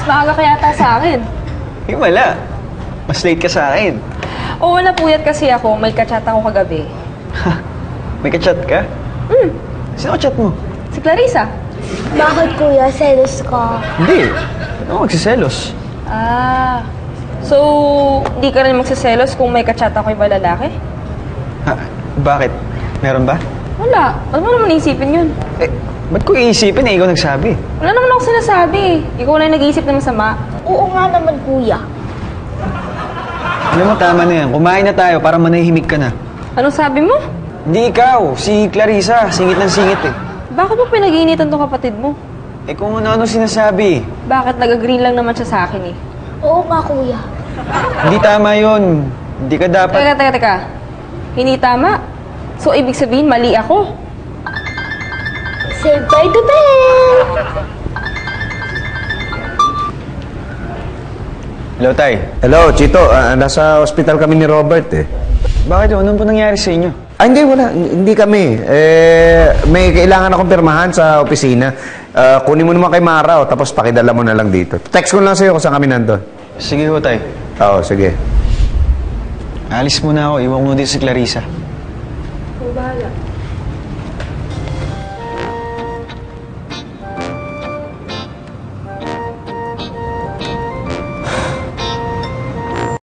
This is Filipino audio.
Mas maaga kaya ata sa akin. Eh, wala. Mas late ka sa akin. Oo, napuyat kasi ako. May kachat ako kagabi. May ka-chat ka? Sino ka-chat mo? Si Clarissa. Bakit kuya? Selos ka? Hindi. Ano magsiselos? Ah. So, di ka rin magsiselos kung may kachat ako iba lalaki? Ha? Bakit? Meron ba? Wala. Ano mo naman iisipin yun? Eh, ba't ko iisipin eh? Ikaw nagsabi. Wala naman ako sinasabi. Ikaw lang nag-iisip na masama. Oo nga naman kuya. Alam mo, tama na yan. Kumain na tayo para manahimik ka na. Anong sabi mo? Hindi ikaw. Si Clarissa. Singit ng singit eh. Bakit mo pinag-iinitan tong kapatid mo? Eh kung ano-ano sinasabi. Bakit nag-agree lang naman siya sa akin eh? Oo nga kuya. Hindi tama yun. Hindi ka dapat... Teka. Hindi tama? So, ibig sabihin, mali ako? Say bye to them! Hello, Tay. Hello, Chito. Nasa ospital kami ni Robert eh. Bakit yun? Anong po nangyari sa inyo? Hindi, wala. Hindi kami. May kailangan akong pirmahan sa opisina. Kunin mo naman kay Mara, tapos pakidala mo na lang dito. Text ko lang sa'yo kung saan kami nandun. Sige ho, Tay. Oo, sige. Alis muna ako. Iwan mo dito si Clarissa.